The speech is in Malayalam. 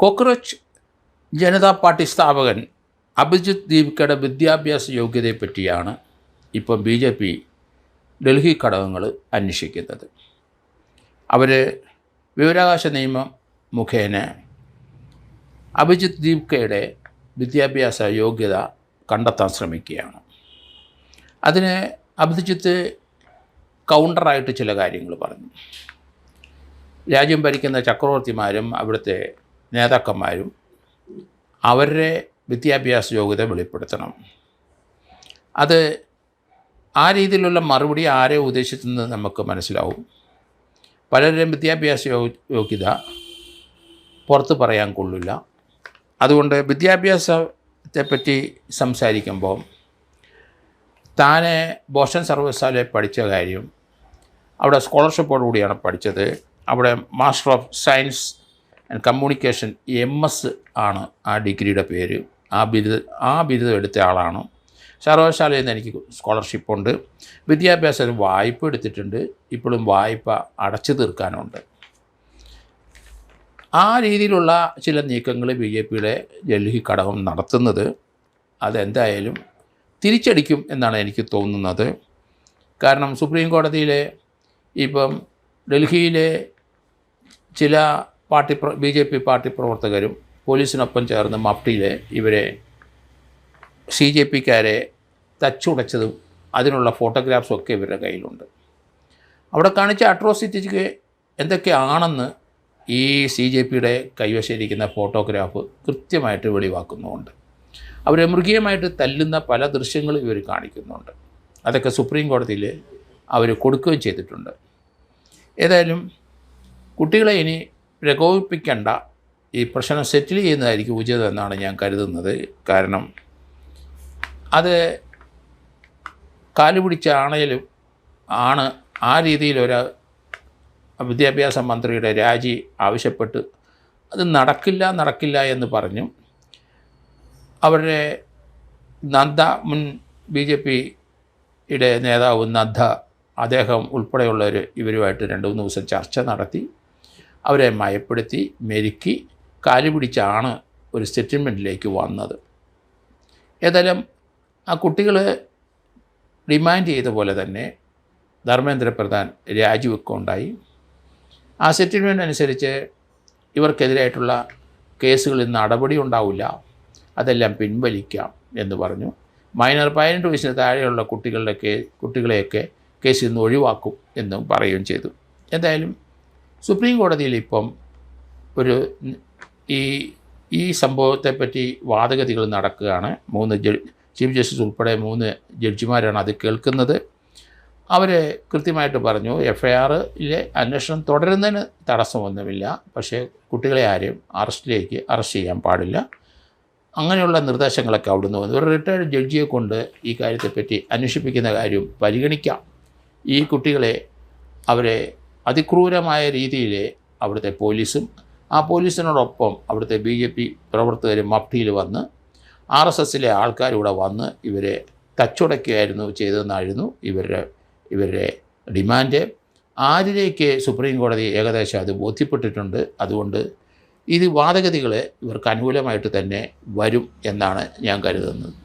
കോക്രോച്ച് ജനതാ പാർട്ടി സ്ഥാപകൻ അഭിജിത്ത് ദീപ്കയുടെ വിദ്യാഭ്യാസ യോഗ്യതയെപ്പറ്റിയാണ് ഇപ്പം BJP ഡൽഹി ഘടകങ്ങൾ അന്വേഷിക്കുന്നത്. അവർ വിവരാവകാശ നിയമം മുഖേന അഭിജിത്ത് ദീപ്കയുടെ വിദ്യാഭ്യാസ യോഗ്യത കണ്ടെത്താൻ ശ്രമിക്കുകയാണ്. അതിന് അഭിജിത്ത് കൗണ്ടറായിട്ട് ചില കാര്യങ്ങൾ പറഞ്ഞു. രാജ്യം ഭരിക്കുന്ന ചക്രവർത്തിമാരും അവിടുത്തെ നേതാക്കന്മാരും അവരുടെ വിദ്യാഭ്യാസ യോഗ്യത വെളിപ്പെടുത്തണം. അത് ആ രീതിയിലുള്ള മറുപടി ആരെ ഉദ്ദേശിച്ചെന്ന് നമുക്ക് മനസ്സിലാവും. പലരുടെയും വിദ്യാഭ്യാസ യോഗ്യത പുറത്ത് പറയാൻ കൊള്ളില്ല. അതുകൊണ്ട് വിദ്യാഭ്യാസത്തെപ്പറ്റി സംസാരിക്കുമ്പോൾ താനെ ബോസ്റ്റൺ സർവകലാശാലയിൽ പഠിച്ച കാര്യം, അവിടെ സ്കോളർഷിപ്പോടുകൂടിയാണ് പഠിച്ചത്. അവിടെ master of science and communication MS ആണ് ആ ഡിഗ്രിയുടെ പേര്. ആ ബിരുദം എടുത്ത ആളാണ്. സർവകലാശാലയിൽ നിന്ന് എനിക്ക് സ്കോളർഷിപ്പുണ്ട്. വിദ്യാഭ്യാസത്തിന് വായ്പ എടുത്തിട്ടുണ്ട്. ഇപ്പോഴും വായ്പ അടച്ചു തീർക്കാനുണ്ട്. ആ രീതിയിലുള്ള ചില നീക്കങ്ങൾ BJPയുടെ ഡൽഹി ഘടകം നടത്തുന്നത് അതെന്തായാലും തിരിച്ചടിക്കും എന്നാണ് എനിക്ക് തോന്നുന്നത്. കാരണം സുപ്രീം കോടതിയിലെ ഇപ്പം ഡൽഹിയിലെ ചില BJP പാർട്ടി പ്രവർത്തകരും പോലീസിനൊപ്പം ചേർന്ന് മഫ്റ്റിയിലെ ഇവരെ CJPക്കാരെ തച്ചുടച്ചതും അതിനുള്ള ഫോട്ടോഗ്രാഫ്സും ഒക്കെ ഇവരുടെ കയ്യിലുണ്ട്. അവിടെ കാണിച്ച അട്രോസിറ്റിക്ക് എന്തൊക്കെയാണെന്ന് ഈ CJPയുടെ കൈവശിരിക്കുന്ന ഫോട്ടോഗ്രാഫ് കൃത്യമായിട്ട് വെളിവാക്കുന്നുമുണ്ട്. അവരെ മൃഗീയമായിട്ട് തല്ലുന്ന പല ദൃശ്യങ്ങളും ഇവർ കാണിക്കുന്നുണ്ട്. അതൊക്കെ സുപ്രീം കോടതിയിൽ അവർ കൊടുക്കുകയും ചെയ്തിട്ടുണ്ട്. ഏതായാലും കുട്ടികളെ ഇനി പ്രകോപിപ്പിക്കേണ്ട, ഈ പ്രശ്നം സെറ്റിൽ ചെയ്യുന്നതായിരിക്കും ഉചിതം എന്നാണ് ഞാൻ കരുതുന്നത്. കാരണം അത് കാലുപിടിച്ച ആണേലും ആണ് ആ രീതിയിലൊരു വിദ്യാഭ്യാസ മന്ത്രിയുടെ രാജി ആവശ്യപ്പെട്ട് അത് നടക്കില്ല എന്ന് പറഞ്ഞു. അവരുടെ നദ്ദ, മുൻ BJPയുടെ നേതാവ് നദ്ദ, അദ്ദേഹം ഉൾപ്പെടെയുള്ളവർ ഇവരുമായിട്ട് 2-3 ദിവസം ചർച്ച നടത്തി. അവരെ മയപ്പെടുത്തി മെരുക്കി കാലുപിടിച്ചാണ് ഒരു സെറ്റിൽമെൻറ്റിലേക്ക് വന്നത്. ഏതായാലും ആ കുട്ടികൾ ഡിമാൻഡ് ചെയ്ത പോലെ തന്നെ ധർമ്മേന്ദ്ര പ്രധാൻ രാജിവെക്കുകയുണ്ടായി. ആ സെറ്റിൽമെൻ്റ് അനുസരിച്ച് ഇവർക്കെതിരായിട്ടുള്ള കേസുകളിൽ നടപടി ഉണ്ടാവില്ല, അതെല്ലാം പിൻവലിക്കാം എന്ന് പറഞ്ഞു. മൈനർ 18 വയസ്സിന് താഴെയുള്ള കുട്ടികളെയൊക്കെ കേസിൽ നിന്ന് ഒഴിവാക്കും എന്നും പറയുകയും ചെയ്തു. എന്തായാലും സുപ്രീം കോടതിയിൽ ഇപ്പം ഒരു ഈ സംഭവത്തെപ്പറ്റി വാദഗതികൾ നടക്കുകയാണ്. 3 ചീഫ് ജസ്റ്റിസ് ഉൾപ്പെടെ 3 ജഡ്ജിമാരാണ് അത് കേൾക്കുന്നത്. അവർ കൃത്യമായിട്ട് പറഞ്ഞു FIRലെ അന്വേഷണം തുടരുന്നതിന് തടസ്സമൊന്നുമില്ല, പക്ഷേ കുട്ടികളെ ആരെയും അറസ്റ്റ് ചെയ്യാൻ പാടില്ല. അങ്ങനെയുള്ള നിർദ്ദേശങ്ങളൊക്കെ അവിടുന്ന് വന്നു. ഒരു റിട്ടയർഡ് ജഡ്ജിയെ കൊണ്ട് ഈ കാര്യത്തെപ്പറ്റി അന്വേഷിപ്പിക്കുന്ന കാര്യം പരിഗണിക്കാം. ഈ കുട്ടികളെ അവരെ അതിക്രൂരമായ രീതിയിൽ അവിടുത്തെ പോലീസും ആ പോലീസിനോടൊപ്പം അവിടുത്തെ BJP പ്രവർത്തകരും മഫ്റ്റിയിൽ വന്ന് RSSലെ ആൾക്കാരിവിടെ വന്ന് ഇവരെ തച്ചുടയ്ക്കുകയായിരുന്നു ചെയ്തതെന്നായിരുന്നു ഇവരുടെ ഡിമാൻഡ്. ആരിലേക്ക് സുപ്രീം കോടതി ഏകദേശം അത് ബോധ്യപ്പെട്ടിട്ടുണ്ട്. അതുകൊണ്ട് ഇത് വാദഗതികൾ ഇവർക്ക് അനുകൂലമായിട്ട് തന്നെ വരും എന്നാണ് ഞാൻ കരുതുന്നത്.